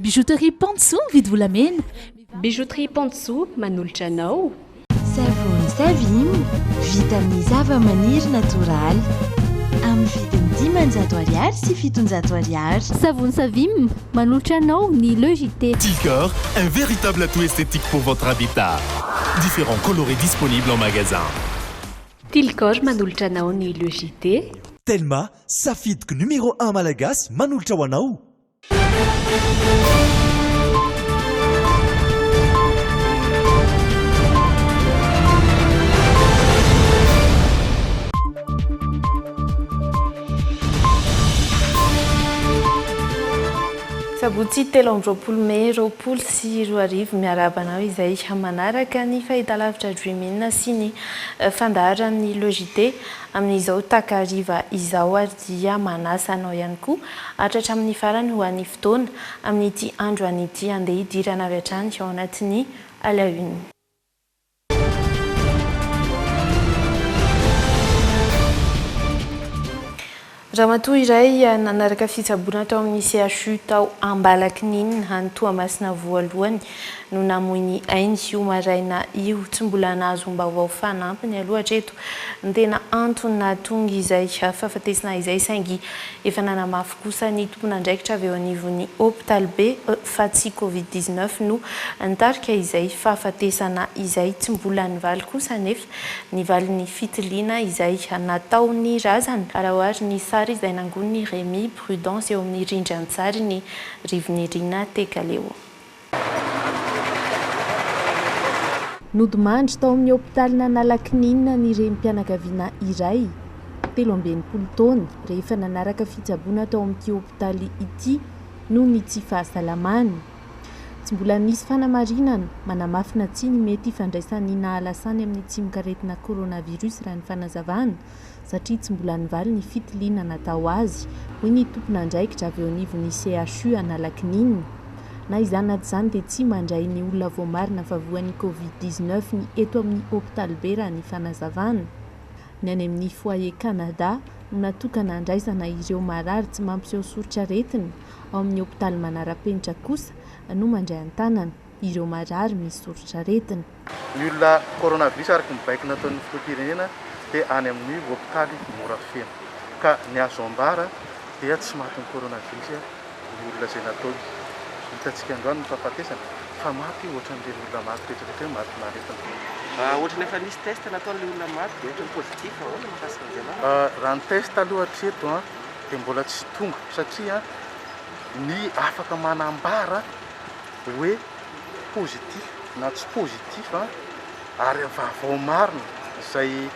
Bijouterie Pantso mividy volamena. Bijouterie Pantso manolotra anao. Savony Savim vita amin'ny zava-maniry natoraly amin'ny vidiny 500 ariary sy 700 ariary. Savony Savim manolotra anao ny Legité. Tilcor, un véritable atout esthétique pour votre habitat. Différents colorés disponibles en magasin. Tilcor manolotra anao ny Legité. Telma, safidiko numéro 1 malagasy manolotra ho anao. Sabotsy 13 May 2024 miarabanao izay manaraka ny fahitalavitra Dreamin sy ny fandaharan'ny Legité amin'izao takariva izao ary dia manasa anao ihany koa hatratra amin'ny farany ho an'ny fotoana amin'ity andro an'ity andeha hidirana avy hatrany ao anatin'ny à la une. Ramatoa iray nanaraka fitsaboana tao amin'ny CHU tao Ambalakininy any Toamasina voalohany no namoy ny ainy io maraina io tsy mbola nahazo mbaovao fanampiny aloha hatreto ny tena antony nahatonga izay fahafatesana izay saingy efa nanamafy kosa ny tompon'andraikitra avy eo anivon'ny hôpital B fa tsy Covid-19 no nitarika izay fahafatesana izay tsy mbola nivaly kosa nefa nivaly ny fitiliana izay nataony razana arahoary ny sary izay nangon'ny Rémy Prudence eo amin'ny rindran-tsary ny Rivinirina Tekaleo. Nodimandry tao amin'ny hôpitaly Analakninina ny renim-pianakaviana iray 13 taona rehefa nanaraka fitsaboana tao amin'ity hôpitaly ity no ny tsy fahasalamany. Tsy mbola nisy fanamarinana manamafina tsy ny mety fandraisan'ny nahalasany amin'ny tsy mikaretina coronavirus raha ny fanazavana satria tsy mbola nivaly ny fitiliana natao azy hoy ny tompon'andraikitra avy eo anivon'ny CHU Analakninina. Na izany aty izany dia tsy mandray ny olona voamarina fa voan'ny Covid-19 ny eto amin'ny hôpital B raha ny fanazavana. Ny any amin'ny foyer Canada no natokana handraisana ireo marary tsy mampiseho sorotraretina ao amin'ny hôpital manara-penitra kosa no mandray an-tanana ireo marary misy sorotraretina. Ny olona coronavirus araka mibaiko nataon'ny filoham-pirenena dia any amin'ny hôpitaly Morafena ka ny azo ambara dia tsy maty ny coronavirus ny olona izay natao. Hitantsika androany ny fahafatesana fa maty ohatran'ireny olona maty rehetrarehetra maty naretina. Ohatrany efa nisy test nataon'ilay olona maty dia ohatrany positif ahoana mahakasika an'izay. Raha ny test aloha hatreto dia mbola tsy tonga satria ny afaka manambara hoe positif na tsy positif ary vaovao marina izay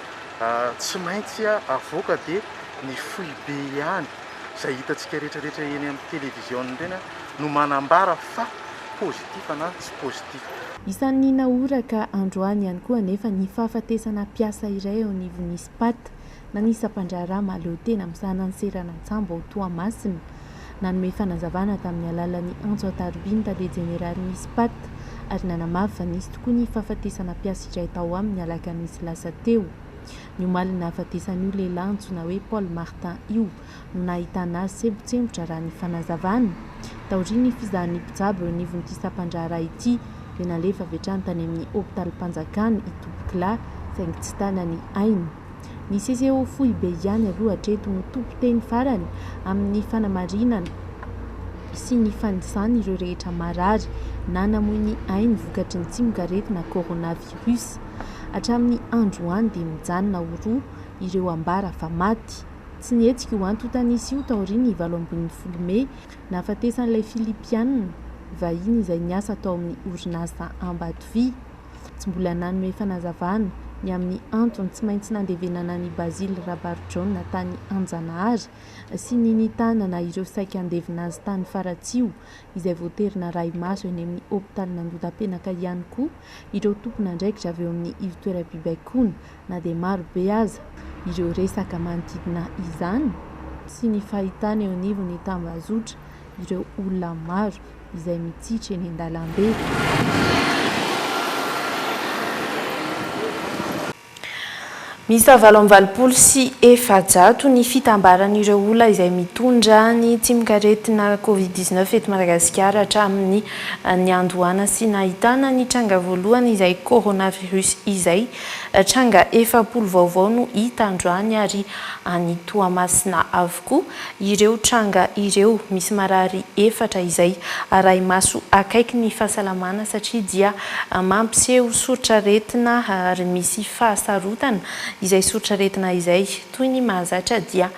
tsy maintsy avoaka dia ny fohy be ihany izay hitantsika rehetrarehetra eny amin'ny télévision ireny no manambara fa positif na tsy positif. Isan'ny naoraka androany ihany koa nefa ny fahafatesana piasa iray ao anivon'ny SPAT na ny sampandraharaha mahaleo tena misahana ny Serana-Tsambo ao Toamasina nanome fanazavana tamin'ny alalan'ny antso atarobiny tade jeneralin'ny SPAT ary nanamafy fa nisy tokoa ny fahafatesana piasa iray tao amin'ny alakamisy lasa teo. Ny omaly nahafatesan'io lehilahy antsoina hoe Paul Martin io no nahitana azy tsembotsembotra raha ny fanazavana. Taoriany fizahan'ny mpitsabo eo anivon'ity sampandraharaha ity dia nalefa avy hatrany tany amin'ny hôpitaly Mpanjakana itobokilahy saingy tsy tanany ainy. Ny seseo fohy be ihany aloha hatreto no tompo-teny farany amin'ny fanamarinana sy ny fanisany ireo rehetra marary na namoy ny ainy vokatry ny tsy mikaretina coronavirus. Hatramin'ny androany dia mijanona ho roa ireo ambara fa maty. Tsy nihetsika ho antotanisy io taoriany 17 May nahafatesan'ilay Filipianina vahiny izay niasa tao amin'ny orinasa Ambatovy. Tsy mbola nanome fanazavana ny amin'ny antony tsy maintsy nandevenana ny Basile Rabarjon tany Anjanahary sy ny nitanana ireo saika andevina azy tany Faratsio izay voaterina ray maso eny amin'ny hôpitaly Nandota-penaka ihany koa ireo tompon'andraikitra avy eo amin'ny Ivo toeram-pibaikona na dia maro be aza ireo resaka manodidina izany sy ny fahitana eo anivon'ny tambazotra ireo olona maro izay mitsitra eny an-dalambe. misy 8 sy 7 ny fitambaran'ireo olona izay mitondra ny tsimikaretina covid-19 eto Madagasikara hatramin'ny ny andohana sy nahitana ny tranga voalohany izay coronavirus izay tranga 70 vaovao no hita androany ary any Toamasina avokoa ireo tranga ireo misy marary 4 izay aray maso akaiky ny fahasalamana satria dia mampiseho soritra-retina ary misy fahasarotana izay soritra-retina izay toy ny mahazatra dia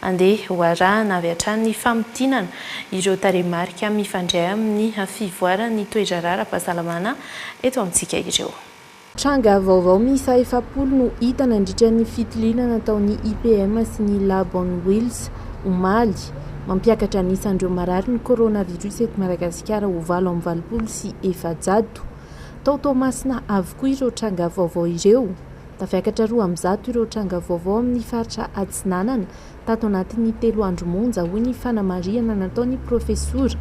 andeha hoarahana avy hatrany ny famotinana ireo tarehimarika mifandray amin'ny fivoarany toetra ara-pahasalamana eto amintsika ireo. Tranga vaovao miisa 70 no hita nandritra ny fitiliana nataon'ny IPM sy ny Labon Wills omaly mampiakatra nisandreo marary ny coronavirus eto Madagasikara ho 8 sy 7. Tao Toamasina avokoa ireo tranga vaovao ireo. Tafiakatra 2 ireo tranga vaovao amin'ny faritra Atsinanana tato anatin'ny 3 andro monja hoy ny fanamariana nataon'ny profesora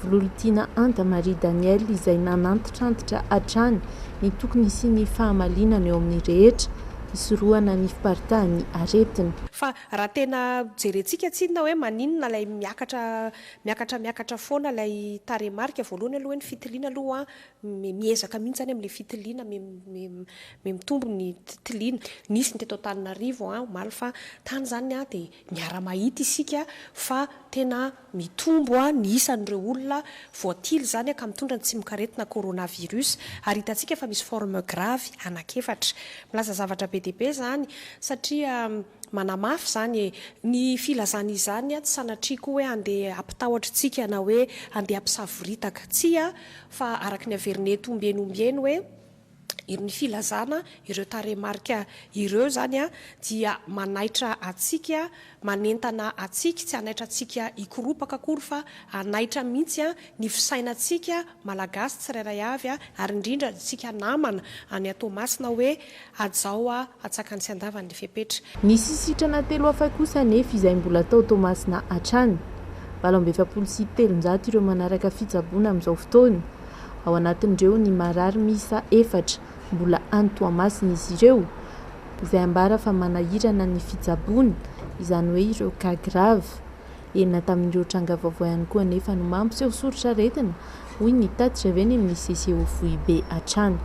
Vololtina Anta Marie Daniel izay nanantitrantitra hatrany ny tokony sy ny fahamalinana eo amin'ny rehetra isorohana ny fiparitahan'ny aretina. Fa raha tena jerentsika tsinona hoe maninona lay miakatra foana lay tarehimarika voalohany aloha ny fitiliana aloha miezaka mihitsy any amin'ilay fitiliana mitombo ny titiliana nisy ny teto Antananarivo omaly fa tany zany dia miara-mahita isika fa tena mitombo ny isan'ireo olona voatily zany ka mitondra ny tsimikaretina coronavirus ary hitantsika fa misy forme grave anakefatra milaza zavatra be dia be zany satria manamafy zany ny filazana izany tsy sanatriako hoe andeha ampitahotra na hoe andeha ampisaviritaka tsia fa araka ny averinay tombenombeny hoe irony filazana ireo tarehimarika ireo zany dia manaitra atsika manentana atsika tsy anaitra atsika ikoropaka akory fa anaitra mihitsy ny fisainatsika malagasy tsirairay avy ary indrindra tsika namana any Toamasina hoe ajao atsakany sy andavany ny fepetra. Nisy sitrana 3 hafa kosa nefa izay mbola tao Toamasina hatrany 8 sy 7 ireo manaraka fitsaboana amin'izao fotoana. Ao anatin'ireo ny marary miisa 4 mbola any Toamasina izy ireo izay ambara fa manahirana ny fitsaboana izany hoe ireo cas grave. Enina tamin'ireo tranga vaovao ihany koa nefa no mampiseho soritra-retina hoy ny Taty Javeny amin'ny CCO Foibe hatrany.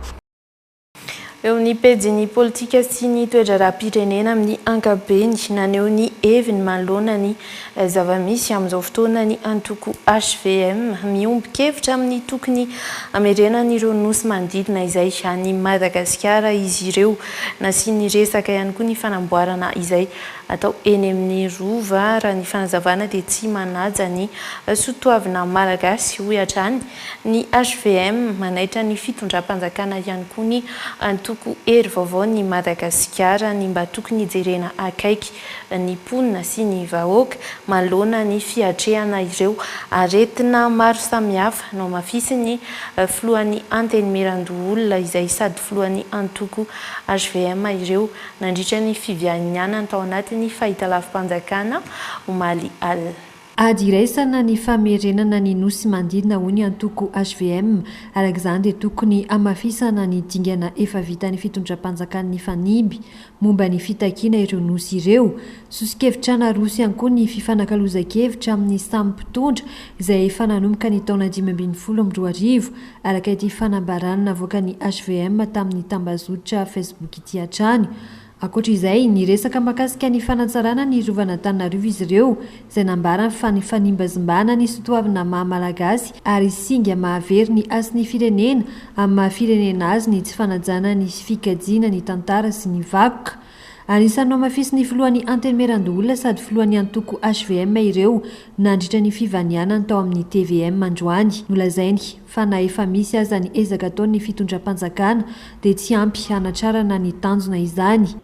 Eo ny pejy politika sy ny toetra ra-pirenena amin'ny ankapobeny naneho ny heviny manoloana ny zava-misy amin'izao fotoana ny antoko HVM miombon-kevitra amin'ny tokony amerenan'ireo nosy manodidina izay any Madagasikara izy ireo nasiany resaka ihany koa ny fanamboarana izay atao eny amin'ny rova raha ny fanazavana dia tsy manaja ny soatoavina malagasy hoy hatrany ny HVM manaitra ny fitondram-panjakana ihany koa ny antoko hery vaovao ny Madagasikara ny mba tokony jerena akaiky ny mponina sy ny vahoaka manoloana ny fiatrehana ireo aretina maro samihafa no mafisy ny filohan'ny antenimirandoolona izay sady filohan'ny antoko HVM ireo nandritra ny fivianiana tao anatin'ny fahitalafi-panjakana omaly al. Ady iraisana ny famerenana ny nosy mandidina hoy ny antoko HVM arak'izany dia tokony amafisana ny dingana efa vita ny fitondram-panjakan'ny fanimby momba ny fitakiana ireo nosy ireo. Sosi-kevitrana roso ihany koa ny fifanakaloza-kevitra amin'ny samy mpitondra izay efa nanomboka ny taona 2012 araka ity fanambarana navoaka ny HVM tamin'ny tambazotra Facebook ity hatrany. Akoatra izay ny resaka mahakasika ny fanatsarana ny rovana Antananarivo izy ireo izay nambara fa ny fanimbazimbana ny soatoavina maha-malagasy ary singa mahavery ny asy ny firenena amin'ny maha-firenena azy ny tsy fanajana ny fikajiana ny tantara sy ny vakoka. Anisan'ny mafisy ny filohan'ny antenimirandoolona sady filohan'ny antoko HVM ireo nandritra ny fivanianany tao amin'ny TVM androany. Nolazainy fa na efa misy aza ny ezaka ataon'ny fitondram-panjakana dia tsy ampy hanatrarana ny tanjona izany.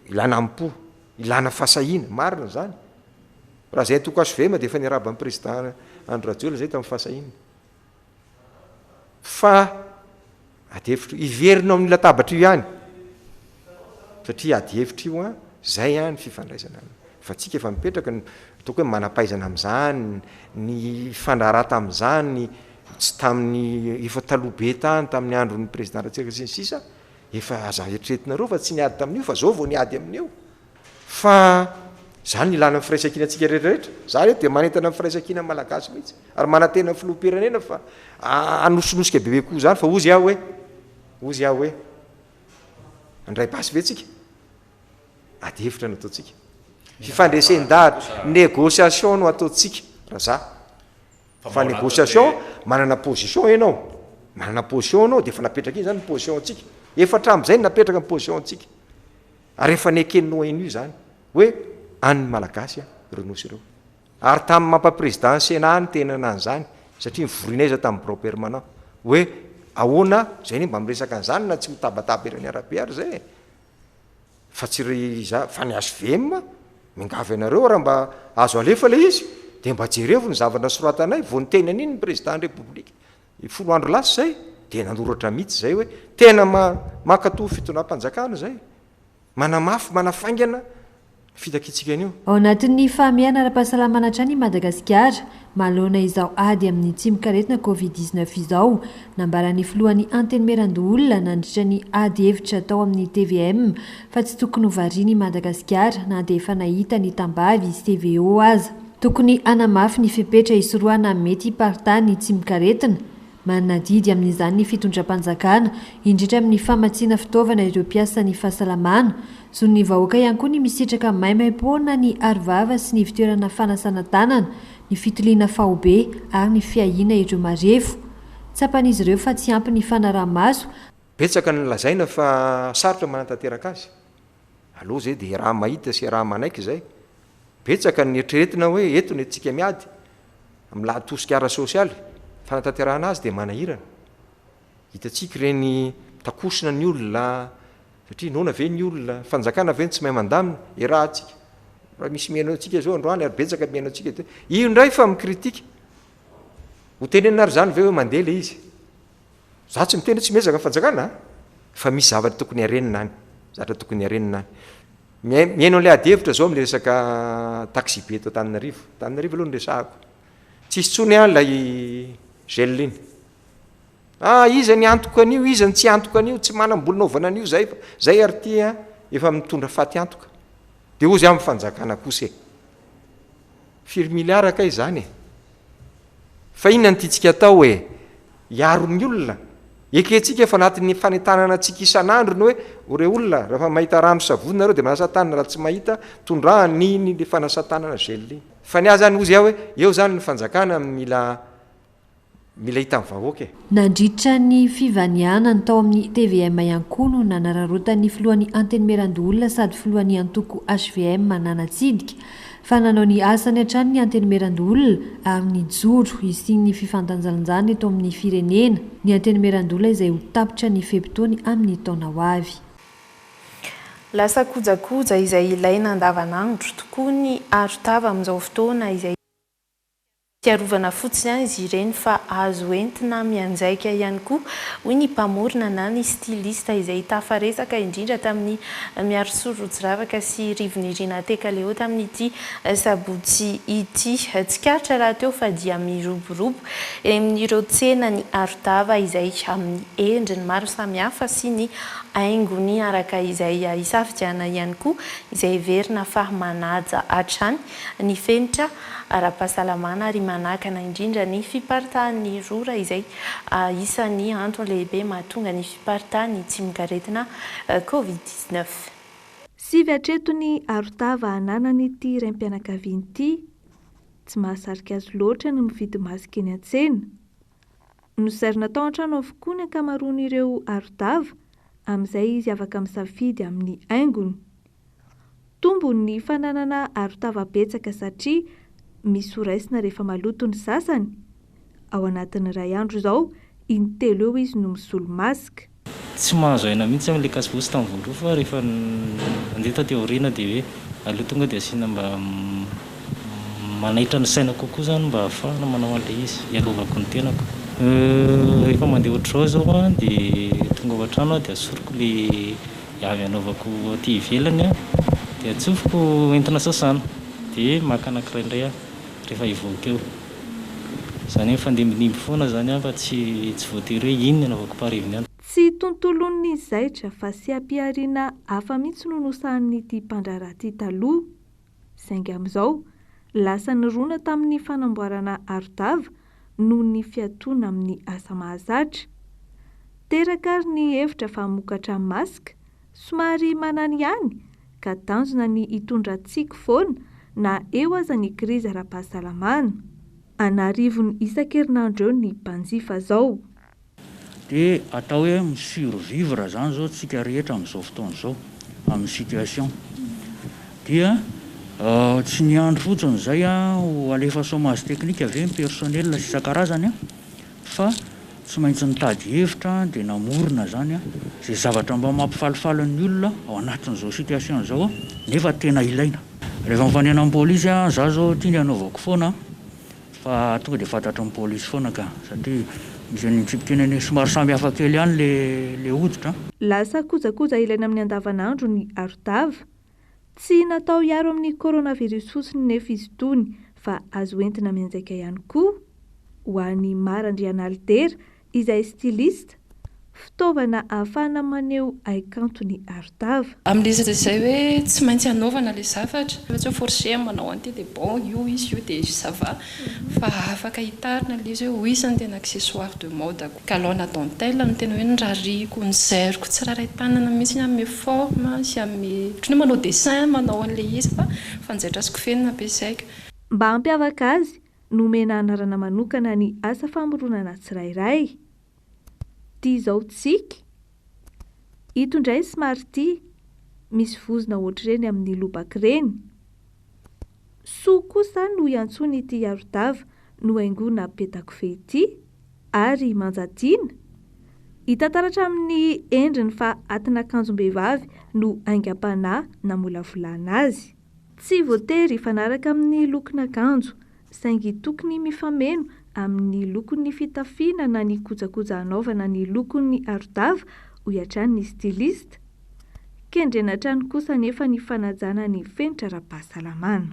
Ilana ampo, ilana fasahina, marina zany. Raha zay toko HVM dia efa niaraba amin'ny président Andry Rajoelina zay tamin'ny fasahina. Fa adevitra iverina amin'ny latabatra io ihany. Satria adevitra io zay ny fifandraisana. Fa tsika efa mipetraka toko hoe manampaizana amin'izany, ny fandarata amin'izany, tsy tamin'ny efa taloha be tany tamin'ny andron'ny président Rajoelina sy ny sisa efa aza eritretinareo fa tsy niady tamin'io fa zao vao niady amin'io fa zany ilana ny firaisankina atsika rehetrarehetra za reto de manentana ny firaisankina malagasy mihitsy ary manantena filohampirenena fa anosonosika bebe koa zany fa ozy aho hoe andray basy ve tsika ady hevitra no ataotsika fifandresen-dahatra négociation no ataotsika raha za fa négociation manana position ianao de efa napetraka iny zany position atsika efatra am'izay napetraka ny position atsika ary efa nekenino iny io zany hoe any malagasy renosy ireo ary tamin'ny mampaprésident sénat ny tena an'zany satria mivorinaiza tamin'ny bro permanent hoe ahoana zay mba miresaka an'izany na tsy mitabataba irany arabe ary zay fa tsy fa ny HVM mingavy anareo raha mba azo alefa le izy de mba jerevo ny zavatra soratanay vo nytena an'iny ny président république folo andro lasa zay de nanoratra mihitsy zay hoe tena makatò fitonam-panjakana zay manamafy manafaingana fitakitsika an'io ao anatin'ny fahamiana ara-pahasalamana trany Madagasikara malona izao ady amin'ny tsimikaretina Covid-19 izao nambaran'ny filohan'ny anteny Merandoolona nandritra ny ady hevitra tao amin'ny TVM fa tsy tokony hovariany Madagasikara na de efa nahita ny tambavy CVO aza tokony anamafy ny fepetra isoroana mety hipartany tsimikaretina manana didy amin'izany ny fitondram-panjakana indritra amin'ny famatsiana fitaovana ireo mpiasa ny fahasalamana so ny vahoaka ihany koa ny misitraka maimaimpona ny arivava sy ny fitoerana fanasana tanana ny fitoliana faobe ary ny fiahina ireo marefo tsapan'izy ireo fa tsy ampy ny fanaraha-maso betsaka ny lazaina fa sarotra manantanteraka azy aloha zay de raha mahita sy raha manaiky zay betsaka ny eritreretina hoe eto ny atsika miady amin'ny lahatosika ara sosialy fanatanterahana azy de manahirana hitatsika reny takosina ny olona satria nona ve ny olona fanjakana ve tsy mahay mandamina raha atsika raha misy miainao atsika zao androany ary betsaka miainao atsika te io indray fa mikritika ho tenenary zany ve hoe mandeha le izy za tsy miteny tsy miezaka fanjakana fa misy zavatra tokony arenina any zavatra tokony arenina any miainao le ady hevitra zao am'le resaka taxi be eto Antananarivo aloha ny resahako tsisy tsony any lay gel iny iza ny antoka an'io iza ny tsy antoka an'io tsy manam-bolinaovana an'io zay ary ty efa mitondra faty antoka de ozy amin'ny fanjakana kosa firy miliara kay zany fa inona ny tiatsika atao hoe iaro ny olona eketsika efa anatin'ny fanentanana atsika isan'andro ny hoe ore olona rehefa mahita rano savony nareo de manasa tanana raha tsy mahita tondrahaniny le fanasa tanana gel iny fa ny azany ozy aho hoe eo zany ny fanjakana mila hita vahoaka nandritra ny fivanianany tao amin'ny TVM ihany koa no nanararotany filohan'ny anteny Merandoolona sady filohan'ny antoko HVM nanatsidika fa nanao ny asany hatrany ny anteny Merandoolona ary ny joro isian'ny fifandanjalanjana eto amin'ny firenena ny anteny Merandoolona izay ho tapitra ny febotony amin'ny taona ho avy lasa kojakoja izay ilaina andavanandro tokoa ny arotava amin'izao fotoana izay tiarovana fotsiny izy ireny fa azo entina mianjaika ihany koa hoy ny mpamorona na ny styliste izay tafaresaka indrindra tamin'ny miaro sorotsiravaka sy rivinirina tekaleo tamin'ity sabotsy ity tsikaritra raha teo fa dia miroborobo amin'ireo tsena ny arotava izay amin'ny endriny maro samihafa sy ny haingony araka izay isafidiana ihany koa izay verina fa manaja hatrany ny fenitra ara-pahasalamana ary manakana indrindra ny fiparitahan'ny rora izay isan'ny antony lehibe mahatonga ny fiparitahan'ny tsimikaretina Covid-19. Sivy hatreto ny arotava ananany ity raim-pianakaviany ity tsy mahasarika azy loatra ny mividy masika eny an-tsena. Nosarina tao an-trano avokoa ny ankamaroan'ireo arotava amin'izay izy afaka misafidy amin'ny haingony. Tombony ny fananana arotava betsaka satria misy horaisina rehefa maloto ny sasany ao anatin'ny iray andro izao intelo eo izy no misolo masika. Tsy mahazo aina mihitsy amin'ilay kasibosy tamin'ny voaloha fa rehefa andeha taty aoriana dia hoe aleo tonga dia asiana mba manaitra ny saina kokoa zany mba ahafahana manao an'ilay izy ialovako ny tenako. Rehefa mandeha ohatr'izao zao dia tonga ao an-trano dia asoroko le avy anaovako aty ivelany dia atsofoko entina sasana dia maka anankiray indray rehefa hivoaka eo. Zany hoe fandeha minimby foana zany fa tsy voatery hoe iny anaovako pariviny any. tsy tontolon'ny zaitra fa sy ampiariana hafa mihitsy no nosahan'ity mpandraraha ty taloha. Saingy amin'izao lasa nirona tamin'ny fanamboarana arotava noho ny fiatoana amin'ny asa mahazatra. Teraka ary ny hevitra fa mokatra masika somary manany ihany ka tanjona ny hitondra tsiky foana na eo aza ny krizy ara-pahasalamana. Anarivony isan-kerinandro eo ny mpanjifa zao. Dia atao hoe misurvivre zany zao tsika rehetra amin'izao fotoana izao amin'ny situation dia tsy niandro fotsiny izay ho alefa chômage technique avy ny personnel sy isan-karazany fa tsy maintsy nitady hevitra dia namorona zany zay zavatra mba mampifalifalin'ny olona ao anatin'izao situation izao nefa tena ilaina. Rehefa mifanena amin'ny pôlisy za zao tia ny anaovako foana fa tonga dia fantatry ny pôlisy foana ka satria misy nitsipitenany somary samy hafa kely ihany le hoditra. Lasa kojakoja ilaina amin'ny andavanandro ny arotava. Tsy natao hiaro amin'ny coronavirus fotsiny nefa izy itony fa azo entina mianjaika ihany koa ho an'ny Marandriana Altera izay styliste, fitaovana ahafahana maneho haikanto ny arotava. Amin'ilay izay hoe tsy maintsy hanaovana ilay zavatra rehefa forcé manao an'ity dia bon io izy io dia ça va fa afaka hitarina ilay izy hoe isany tena accessoire de mode kalona dentelle no tena hoe nirariko ny zeriko tsiraray tanana mihitsy amin'ny forme sy amin'ny ohatran'ny manao dessin manao an'ilay izy fa fanjaitra sikofenina ampiasaiko. Mba hampiavaka azy nomena anarana manokana ny asa famoronana tsirairay. Ity izao tsiky itondray smarty misy vozona ohatr'ireny amin'ny lobaka ireny. Soa kosa no iantsony ity arotava no haingona petako fety ary manjatiana. Hita taratra amin'ny endriny fa atin'akanjom-behivavy no aingam-panahy namolavolana azy. Tsy voatery fanaraka amin'ny lokon'akanjo saingy tokony mifameno amin'ny lokon'ny fitafiana na ny kojakoja anaovana ny lokon'ny arotava ho iatran'ny styliste. Kendrena hatrany kosa nefa ny fanajana ny fenitra ara-pahasalamana.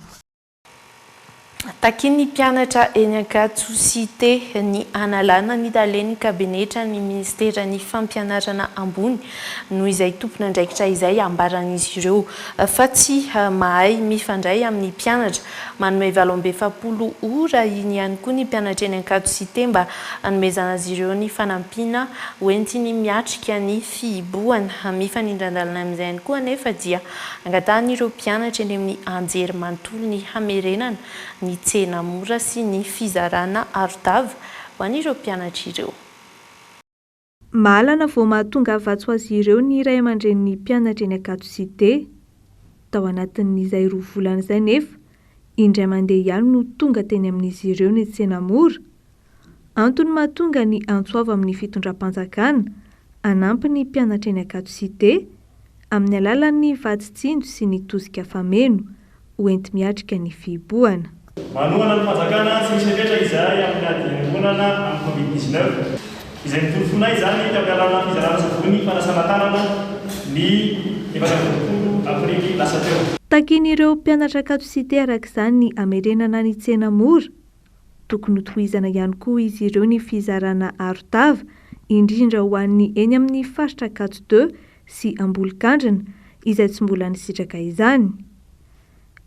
Takin'ny mpianatra eny Ankatso Cité ny analana ny dalen'ny kabinetra ny ministera ny fampianarana ambony noho izay tompona andraikitra izay ambaran'izy ireo fa tsy mahay mifandray amin'ny mpianatra. Manome 7 ora iny ihany koa ny mpianatra eny Ankatso Cité mba hanomezana azy ireo ny fanampiana hoentiny miatrika ny fihiboana. Mifanindran-dalana amin'izay ihany koa anefa dia angatahan'ireo mpianatra eny amin'ny anjery manontolo ny hamerenana ny tsena mora sy ny fizarana arotava ho an'ireo mpianatra ireo. Malana vao mahatonga avatso azy ireo ny iray aman-dren'ny mpianatra eny Ankatso Cité. Tao anatin'izay 2 volana izay nefa indray mandeha ihany no tonga teny amin'izy ireo ny tsena mora. Antony mahatonga ny antsoava amin'ny fitondram-panjakana anampy ny mpianatra eny Ankatso Cité amin'ny alalan'ny vaditsinjo sy ny tosika fameno hoenti miatrika ny fihiboana. Manohana ny fanjakana tsy misy fepetra izay amin'ny adinonana amin'ny Covid-19 izay mitolofona izany ka amin'ny alalan'ny fizarana savony fanasana tanana ny 20 aprily lasa teo. Takin'ireo mpianatra Ankatso Cité arak'izany ny hamerenana ny tsena mora. Tokony tohizana ihany koa izy ireo ny fizarana arotava indrindra ho an'ny eny amin'ny faritra Ankatso 2 sy Ambolokandrina izay tsy mbola nisitraka izany.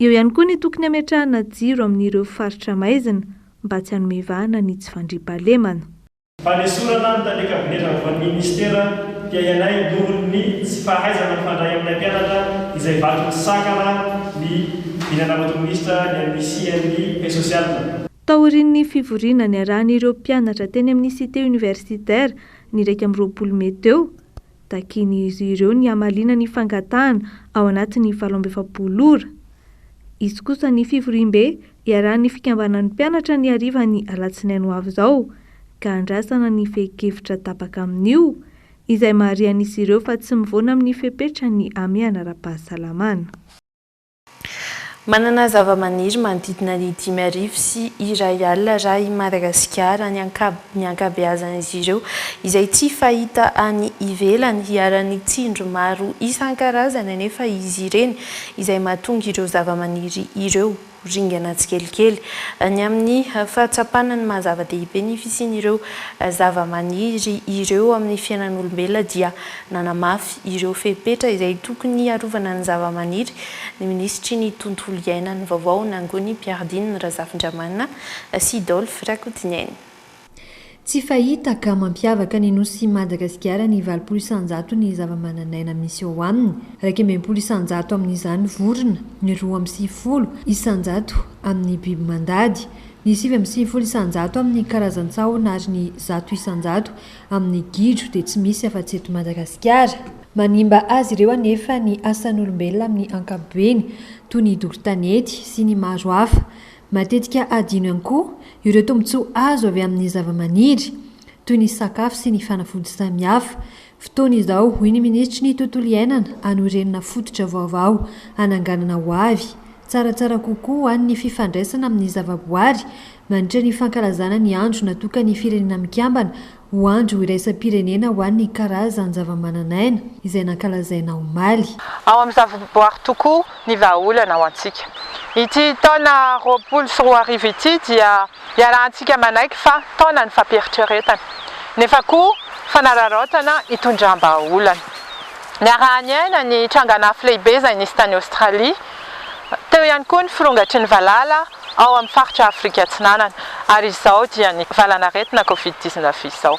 Eo ihany koa ny tokony hametrahana jiro amin'ireo faritra maizina mba tsy hanomevahana ny tsy fandriam-pahalemana. Fanesorana ny tany kabinetra avy amin'ny ministera dia ianay nohon'ny tsy fahaizana mifandray amin'ny mpianatra izay vaky misakana ny vinanamato minisitra ny amin'ny CNI et social. Taorian'ny fivoriana ny arahan'ireo mpianatra teny amin'ny cité universitaire ny 20 Mey teo. Takin'izy ireo ny hamalina ny fangatahana ao anatin'ny 17 ora. Izy kosa ny fivoriam-be iarahan'ny fikambanan'ny mpianatra ny hariva ny alatsinainy ho avy izao ka andrasana ny fehi-kevitra tapaka amin'io izay maharian'izy ireo fa tsy mivoana amin'ny fepetra ny amiana ara-pahasalamana. Manana zavamaniry manodidina ny 5,000 sy 1 alina raha i Madagasikara ny ankabeazan'izy ireo izay tsy fahita any ivelany hiaran'ny tsindro maro isan-karazany nefa izy ireny izay mahatonga ireo zavamaniry ireo ringana tsikelikely ny amin'ny fahatsapana ny mahazava-dehibe ny fisian'ireo zava-maniry ireo amin'ny fiainan'olombelona dia nanamafy ireo fepetra izay tokony arovana ny zava-maniry ny ministry ny tontolo iainany vaovao nangony Piardine Razafindramana sy Dolphe Rakotiniainy. Tsy fahita ka mampiavaka ny nosy Madagasikara ny 20% ny zava-mananaina misy eo aminy, 20% amin'izany vorona, ny 20% amin'ny biby mandady, ny 20% amin'ny karazan-tsahona ary ny 100% amin'ny gidro dia tsy misy afa-tsy eto Madagasikara. Manimba azy ireo anefa ny asan'olombelona amin'ny ankapobeny toy ny dokotanety sy ny maro hafa. Matetika adino ihany koa ireo tombontsoa azo avy amin'ny zava-maniry toy ny sakafo sy ny fanafody samihafa. Fotoana izao hoy ny ministry ny tontolo iainana anorenina fototra vaovao ananganana ho avy. Tsaratsara kokoa ny fifandraisana amin'ny zavaboary mandritra ny fankalazana ny andro natokana ny firenena mikambana ho andro iraisam-pirenena ho an'ny karazany zava-mananaina izay nankalazaina omaly. Ao amin'ny zavaboary tokoa ny vahaolana ho antsika. Ity taona 2024 ity dia iarahantsika manaiky fa taona ny fampieritrretana. Nefa koa fanararaotana hitondram-bahaolana. Niarahany aina ny tranganafy lehibe izay nisy tany Aostralia. Teo ihany koa ny firongatry ny valala ao amin'ny faritra Afrika Atsinanana ary izao dia ny valanaretina Covid-19 izao.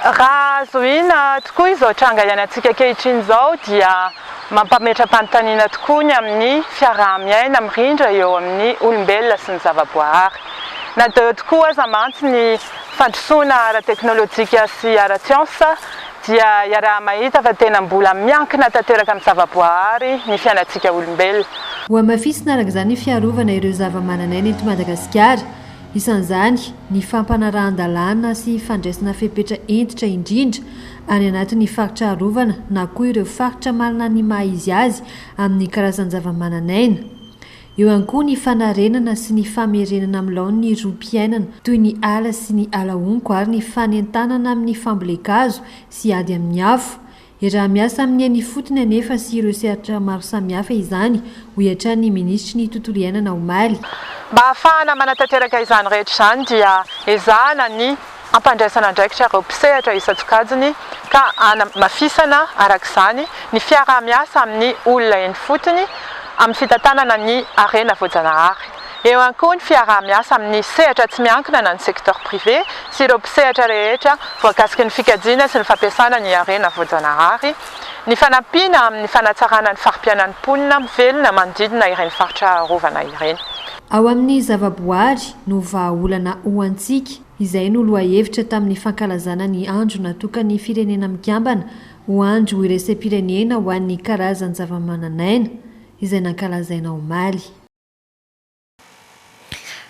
Raha zoina tokoa izao tranga iainantsika ankehitriny izao dia mampametra-panontaniana tokoa ny amin'ny fiaraha-miaina mirindra eo amin'ny olombelona sy ny zavaboary. Natao tokoa aza mantsy ny fandrosoana ara-teknôlôjika sy ara-tsiansa dia iaraha mahita fa tena mbola miankina tanteraka amin'ny zavaboary ny fiainantsika olombelona. Ho amafisina araka izany ny fiarovana ireo zava-mananaina eto Madagasikara, isan'izany ny fampanarahan-dalàna sy fandraisana fepetra entitra indrindra any anatin'ny faritra arovana na koa ireo faritra manana ny maha-izy azy amin'ny karazany zava-mananaina. Eo ihany koa ny fanarenana sy ny famerenana amin'ny laon'ny rom-piainana toy ny ala sy ny alaonko ary ny fanentanana amin'ny fambolekazo sy ady amin'ny afo. Raha miasa amin'ny any fotony anefa sy ireo sehatra maro samihafa izany, hoiatra ny ministry ny tontolo iainana omaly. Mba ahafahana manatanteraka izany rehetra izany dia ezahana ny ampandraisana andraikitra ireo mpisehatra isan-tsokajiny ka mafisana arak'izany ny fiaraha-miasa amin'ny olona eny fotony amin'ny fitantanana ny arena voajanahary. Eo ihany koa ny fiaraha-miasa amin'ny sehatra tsy miankina na ny secteur privé sy ireo mpisehatra rehetra voakasiky ny fikajiana sy ny fampiasana ny arena voajanahary, ny fanampiana amin'ny fanatsarana ny farimpianan'ny mponina mivelona manodidina ireny faritra arovana ireny. Ao amin'ny zavaboary no vahaolana ho antsika izay no lohahevitra tamin'ny fankalazana ny andro natokana ny firenena mikambana ho andro iraisam-pirenena ho an'ny karazany zava-mananaina izay nankalazaina omaly.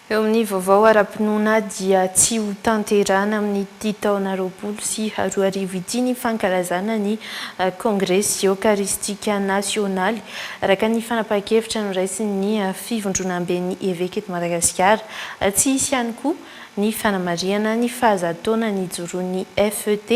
Eo amin'ny vaovao ara-pinoana dia tsy ho tanterana amin'ny taona 2024 ity ny fankalazana ny Congrès Eucharistique National araka ny fanapahan-kevitra noraisin'ny fivondronam-ben'ny évêque eto Madagasikara. Tsy hisy ihany koa ny fanamariana ny fahazatoana ny joroan'ny FET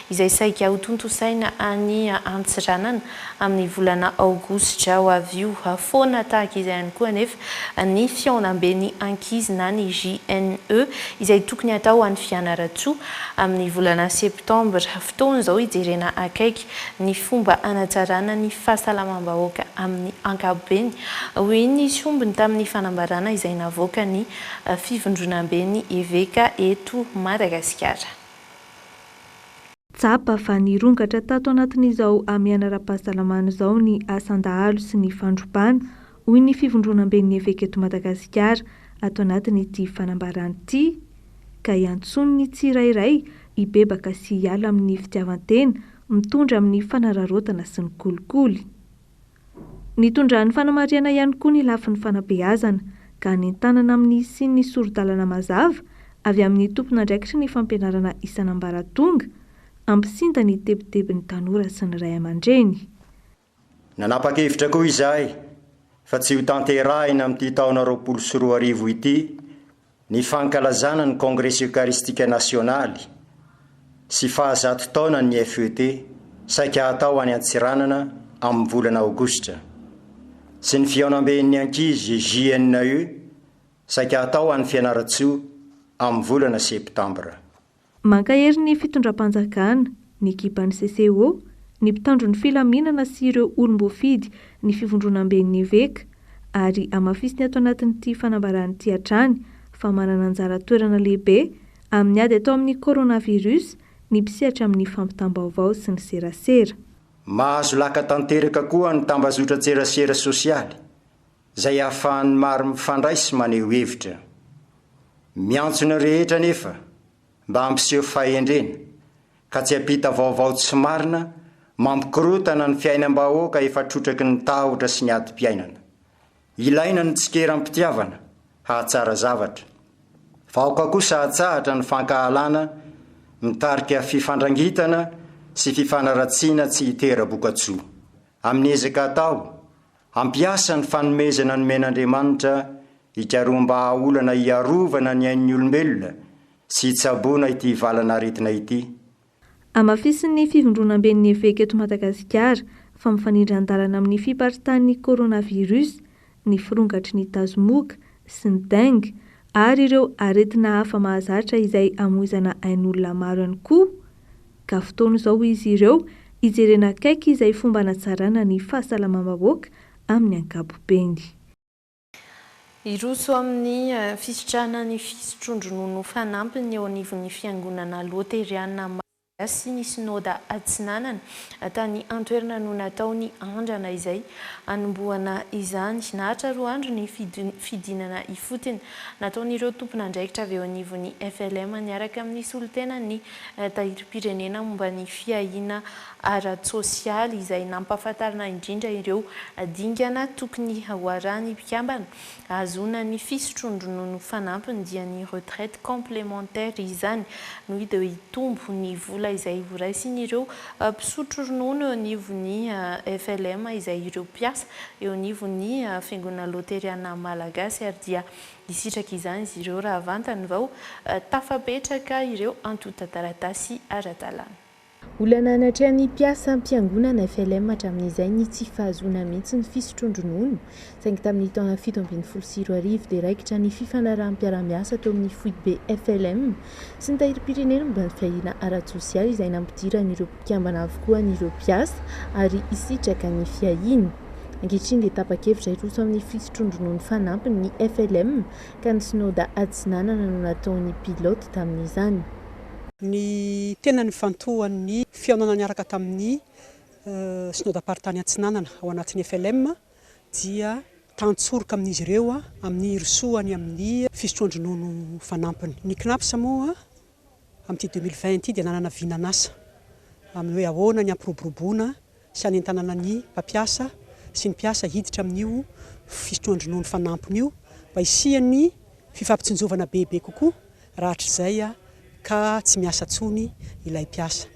izay saika ho tontosaina any Antsiranana amin'ny volana aogositra ho avy io foana tahaka izay ihany koa anefa ny fiaonam-ben'ny ankizy na ny JNE izay tokony atao an'ny fianaratsoa amin'ny volana septambra. Fotoana izao hijerena akaiky ny fomba anatsarana ny fahasalamam-bahoaka amin'ny ankapobeny. Hoy ny sombiny tamin'ny fanambarana izay navoaka ny fivondronam-ben'ny évêque eto Madagasikara. Tsapa fa nirongatra tato anatin'izao amiana ara-pahasalamana izao ny asan-dahalo sy ny fandrompana hoy ny fivondronam-ben'ny évêque eto Madagasikara ato anatin'ity fanambarana ity ka iantsony ny tsirairay hibebaka sy hiala amin'ny fitiavan-tena mitondra amin'ny fanararaotana sy ny kolikoly. Nitondran'ny fanamariana ihany koa ny lafin'ny fanabeazana ka nentanana amin'ny sy ny sorodalana mazava avy amin'ny tompon'andraikitra ny fampianarana isan'ambaratonga ampisinda ny tebitebin'ny tanora sy ny ray aman-dreny. Nanapa-kevitra koa izahay fa tsy ho tanterahina amin'ity taona 2024 ity ny fankalazana ny Congrès Eucharistique National sy fahazato taona ny FET saika atao any Antsiranana amin'ny volana aogositra sy ny fiaonam-ben'ny ankizy JNE saika atao any fianaratsoa amin'ny volana septambra. Mankahery ny fitondram-panjakana ny ekipan'ny CCO, ny mpitandro ny filaminana sy ireo olom-boafidy ny fivondronam-ben'ny eveka ary amafisiny ato anatin'ity fanambarany ity hatrany fa manana anjara toerana lehibe amin'ny ady atao amin'ny coronavirus ny mpisehatra amin'ny fampitam-baovao sy ny serasera. Mahazo laka tanteraka koa ny tambazotra tserasera sosialy izay ahafahan'ny maro mifandray sy maneho hevitra. Miantsona rehetra nefa mba hampiseho fahendrena ka tsy hampita vaovao tsy marina mampikorotana ny fiainam-bahoaka efa trotraky ny tahotra sy ny adi-piainana. Ilaina ny tsikeram-pitiavana hahatsara zavatra. Vahoaka kosa hahatsahatra ny fankahalana mitarika fifandrangitana sy fifanaratsiana tsy hitera-bokatsoa. Amin'ny ezaka atao hampiasa ny fanomezana ny men'Andriamanitra hikaroam-ba olana hiarovana ny ain'ny olombelona sy hitsaboana ity valana aretina ity. Amafisiny fivondronam-ben'ny eveka eto Madagasikara fa mifanindran-dalana amin'ny fiparitahan'ny coronavirus, ny firongatry ny tazomoka sy ny dengue ary ireo aretina hafa mahazatra izay amoizana ain'olona maro ihany koa. Ka fotoana izao izy ireo hijerena akaiky izay fomba hanatsarana ny fahasalamam-bahoaka amin'ny ankapobeny. Iroso amin'ny fisitrahana ny fisotrondronono fanampiny eo anivon'ny fiangonana loteriana Malagasy ny sinoda Atsinanana tany antoerana no nataony andrana izay anombohana izany nahatra roa andro ny fidinana ifotiny nataon'ireo tompon'andraikitra avy eo anivon'ny FLM niaraka amin'ny solitena ny tahirim-pirenena momba ny fiahina ara-tsosialy izay nampahafantarana indrindra ireo dingana tokony hoarahany mpikambana azona ny fisotrondronono fanampiny dia ny retraite complémentaire izany no hita hitombo ny vola izay voraisin'ireo mpisotro ronono eo anivon'ny FLM izay ireo mpiasa eo anivon'ny fiangonana loteriana Malagasy ary dia isitraka izany izy ireo raha vantany vao tafapetraka ireo antota-taratasy ara-dalàna. Olana anatrehan'ny mpiasa mpiangonana FLM hatramin'izay ny tsy fahazoana mihitsy ny fisotrondronono saingy tamin'ny taona 1724 dia raikitra ny fifanarahan'ny-piara-miasa teo amin'ny foibe FLM sy ny tahirim-pirenena momba ny fiahina ara-tsosialy izay nampidiran'ireo mpikambana avokoa n'ireo mpiasa ary isitraka ny fiahina. Ankehitriny dia tapa-kevitra iroso amin'ny fisotrondronono fanampiny ny FLM ka ny sinoda Atsinanana no nataon'ny pilote tamin'izany. Ny tena ny fantohan'ny fiaonana niaraka tamin'ny sinoda paritany Atsinanana ao anatin'ny FLM dia tantsoroka amin'izy ireo amin'ny irosoany amin'ny fisotrondronono fanampiny. Ny KNAPS moa amin'ity 2020 dia nanana vinanasa amin'ny hoe ahoana ny ampiroboroboana sy anentanana ny mpampiasa sy ny mpiasa hiditra amin'io fisotrondronono fanampiny io mba hisian'ny fifampitsinjovana bebe kokoa rahatr'izay ka tsy miasa tsony ilay mpiasa.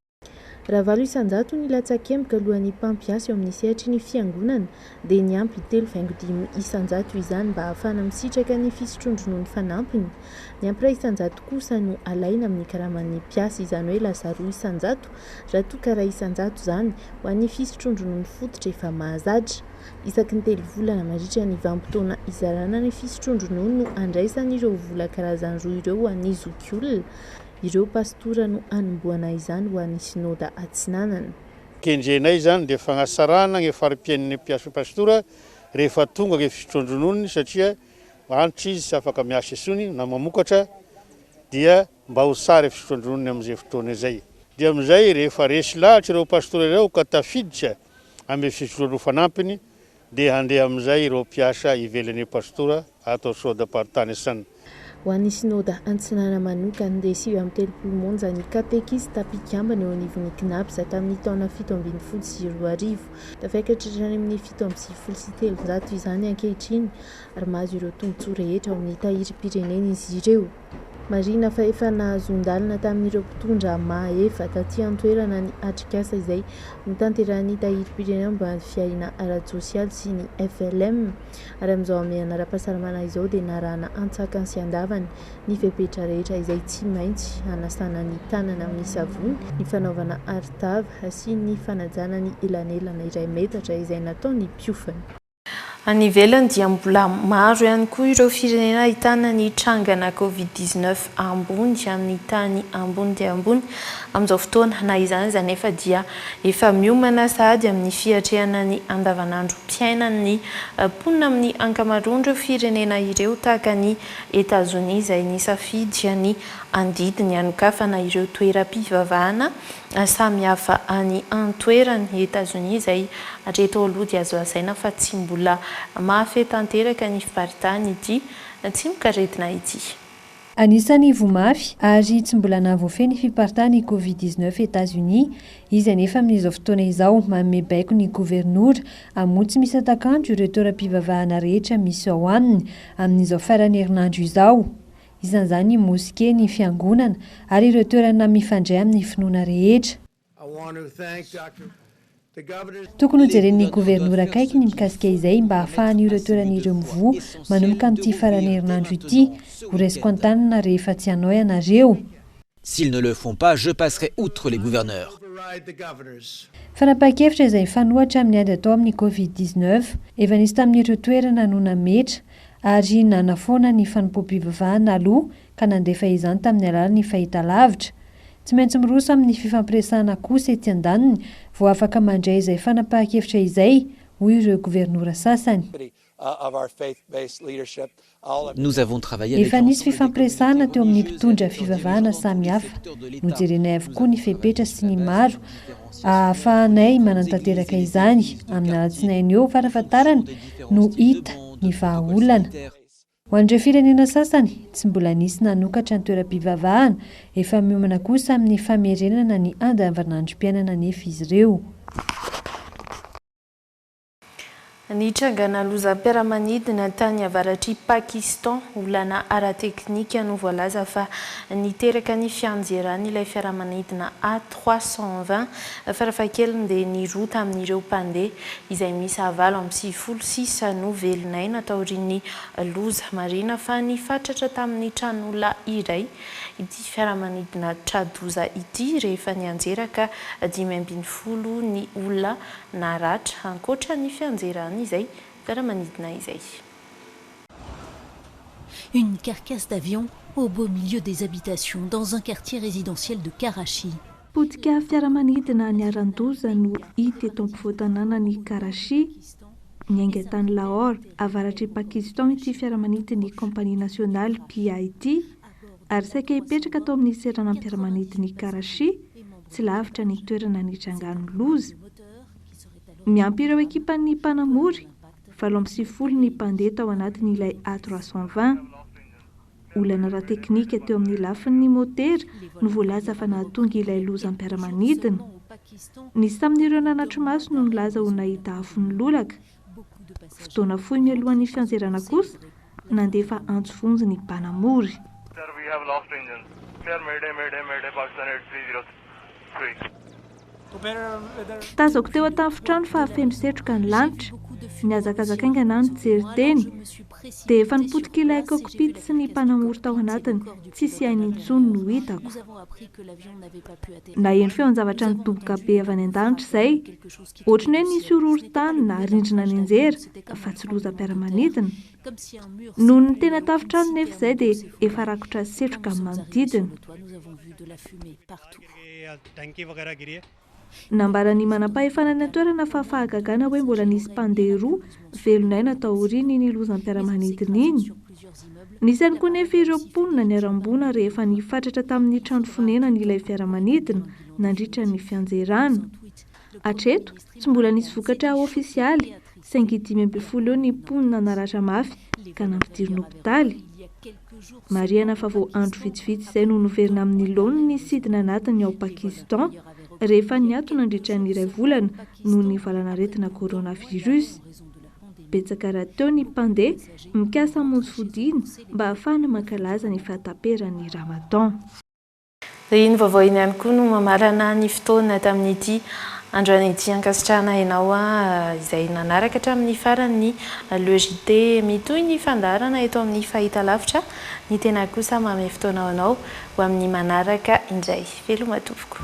Raha valo isan-jato ny latsakemboka alohan'ny mpampiasa eo amin'ny sehatry ny fiangonana dia ny ampy 3.5 isan-jato izany mba ahafahana misitraka ny fisotrondronono fanampiny. Ny ampy 1 isan-jato kosa no alaina amin'ny karaman'ny mpiasa izany hoe lasa 2 isan-jato raha toa ka 1 isan-jato izany ho an'ny fisotrondronono fototra efa mahazatra. Isaky ny 3 volana mandritra ny vanim-potoana izarana ny fisotrondronono no andraisan'ireo vola karazany 2 ireo ho an'ny zokiolona. Ireo pastora no anombohana izany ho an'ny sinoda Atsinanana. Kenjenay zany dia fagnasarana ny fari-piain'ny mpiasa pastora rehefa tonga ny fisotrondronono satria antitra izy sy afaka miasa isony na mamokatra dia mba ho sara fisotrondronono amin'izay fotoana izay. Dia amin'izay rehefa resy lahatra ireo pastora ireo ka tafiditra amin'ny fisotrondronono fanampiny dia handeha amin'izay ireo mpiasa ivelan'ny pastora atao sinoda paritany Atsinanana. Ho an'ny sinoda Atsinanana manokana dia 7 monja ny katekista mpikambana eo anivon'ny KNAPS tamin'ny taona 1720 tafakatra amin'ny 730 izany ankehitriny ary mahazo ireo tombotsoa rehetra ao amin'ny tahirim-pirenena izy ireo. Marina fa efa nahazon-dalana tamin'ireo mpitondra mahefa taty antoerana ny atrikasa izay mitanterahan'ny tahirim-pirenena momba ny fiahina ara-tsosialy sy ny FLM ary amin'izao amin'ny anara-pahasalamana izao dia narahana antsakany sy andavany ny fepetra rehetra izay tsy maintsy hanasana ny tanana amin'ny savony, ny fanaovana arotava sy ny fanajana ny elanelana iray metatra izay nataony mpiofana. Any ivelany dia mbola maro ihany koa ireo firenena ahitana ny trangana Covid-19 ambony amin'ny tany ambony dia ambony amin'izao fotoana na izany izany efa dia efa miomana sahady amin'ny fiatrehana ny andavanandro mpiainan'ny mponina amin'ny ankamaroan'ireo firenena ireo tahaka ny États-Unis izay nisafidy ny andidiny hanokafana ireo toeram-pivavahana samihafa any antoerany États-Unis izay reto aloha dia azo lazaina fa tsy mbola mafy tanteraka ny fiparitany ity tsy mikaretina ity. Anisany vomafy ary tsy mbola nahavoafeny fiparitany Covid-19 États-Unis izy anefa amin'izao fotoana izao manome baiko ny gouvernoura hamontsy misy atakandro ireo toeram-pivavahana rehetra misy ao aminy amin'izao farany herinandro izao. Isan'izany ny moské, ny fiangonana ary ireo toerana mifandray amin'ny finoana rehetra. Tokony hojeren'ny gouvernoura akaiky ny mikasika izay mba hahafahan'ireo toeran'ireo mivoa manomboka amin'ity farany herinandro ity ho raisiko an-tanana rehefa tsy hanao ianareo. S'ils ne le font pas, je passerai outre les gouverneurs. Fanapa-kevitra izay fanohatra amin'ny ady atao amin'ny Covid-19 efa nisy tamin'ireo toerana no nametra ary nanafoana ny fanompoam-pivavahana aloha ka nandefa izany tamin'ny alalan'ny fahitalavitra. Tsy maintsy miroso amin'ny fifampiresahana kosa ety an-daniny vao afaka mandray izay fanapa-kevitra izay hoy ireo gouvernoura sasany. Nous avons travaillé avec efa nisy fifampiresahana teo amin'ny mpitondra fivavahana samihafa. Nojerenay avokoa ny fepetra sy ny maro ahafahanay manantanteraka izany amin'ny alatsinainy eo farafatarany no hita ny vahaolana. Ho an'ireo firenena sasany tsy mbola nisy nanokatra ny toeram-pivavahana efa miomana kosa amin'ny famerenana ny andavanandrom-piainana nefa izy ireo. Ny trangana lozam-piaramanidina tany avaratry Pakistan olana ara-teknika no voalaza fa niteraka ny fianjerany ilay fiaramanidina A320 farafahakeliny dia niroa tamin'ireo mpandeha izay misy avalo amin'ny 96 no velonaina taorian'ny loza marina fa nifatratra tamin'ny tranon'olona iray. Ity fiaramanidina tradoza ity rehefa nianjeraka 520 ny olona naratra ankoatra ny fianjerany izay fiaramanidina izay. Une carcasse d'avion au beau milieu des habitations dans un quartier résidentiel de Karachi. Potika fiaramanidina ny Arandoza no hita eto ampovoan-tanànan'ny Karachi, ny aingan-tany Lahore, avaratry Pakistan ity fiaramanidin'ny Compagnie Nationale PIT, ary saika hipetraka tao amin'ny seranam-piaramanidin'ny Karachi, tsy lavitra ny toerana nitrangany loza. Miampy ireo ekipan'ny mpanamory, 70 ny mpandeha tao anatin'ilay A320. Olana ara-teknika teo amin'ny lafin'ny motera no voalaza fa nahatonga ilay lozam-piaramanidina. Nisy tamin'ireo nanatry maso no nilaza ho nahita afon'ny lolaka. Fotoana fohy mialohan'ny fianjerana kosa, nandefa antsovonjy ny mpanamory. Tazako teo an-tafontrano fa feno setroka ny lanitra, niazakazaka aingana ny jery teny, dia efa nipotika ilay cockpit sy ny mpanamory tao anatiny, tsisy hainy intsony no hitako. Naheno feo an-zavatra nidoboka be avy any an-danitra izay, ohatrany hoe nisy horohorontany na rindrina ny anjera fa tsy lozam-piaramanidina. Noho ny tena tafontrano nefa izay dia efa rakotra setroka amin'ny manodidina. Nambarany manam-pahefanana toerana fa fahagagana hoe mbola nisy mpandeha roa velonaina taoriany ny lozam-piaramanidina iny. Nisy ihany koa nefa ireo mponina niarambona rehefa nifatratra tamin'ny trano fonenana ilay fiaramanidina nandritra ny fianjerana. Hatreto tsy mbola nisy vokatra ofisialy saingy 5 eo ny mponina naratra mafy ka nampidiriny hopitaly. Mariana fa vao andro vitsivitsy izay no noverina amin'ny laona ny sidina anatiny ao Pakistan rehefa niato nandritra ny iray volana noho ny valanaretina coronavirus. Betsaka raha teo ny mpandeha mikasa hamonjy fodiana mba ahafahana mankalaza ny fahataperan'ny Ramadan. Iny vaovao iny ihany koa no mamarana ny fotoana tamin'ity androany ity ankasitrahana ianao izay nanaraka hatramin'ny farany LEJT mitoy ny fandarana eto amin'ny fahitalavitra. Ny tena kosa mamy fotoana ho anao ho amin'ny manaraka indray. Velomatovoko.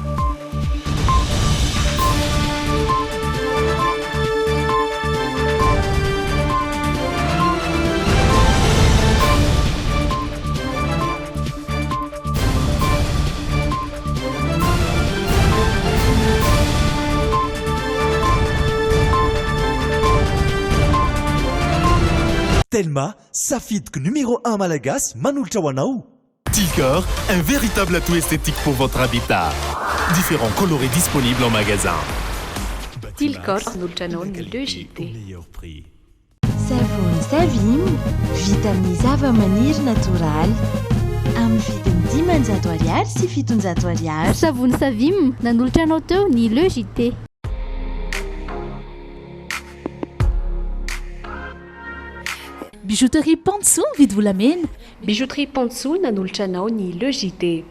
Telma, safidy numéro 1 malagasy manolotra ho anao. Tilcor, un véritable atout esthétique pour votre habitat. Différents coloris disponibles en magasin. Tilcor manolotra anao ny Le JT. Savony Savim, vita amin'ny zava-maniry natoraly. Amin'ny vidiny 500 ariary sy 700 ariary. Savony Savim, nanolotra anao teo ny Le JT. Bijouterie Pansou, mividy volamena. Bijouterie Pansou nanolotra anao ny Le JT.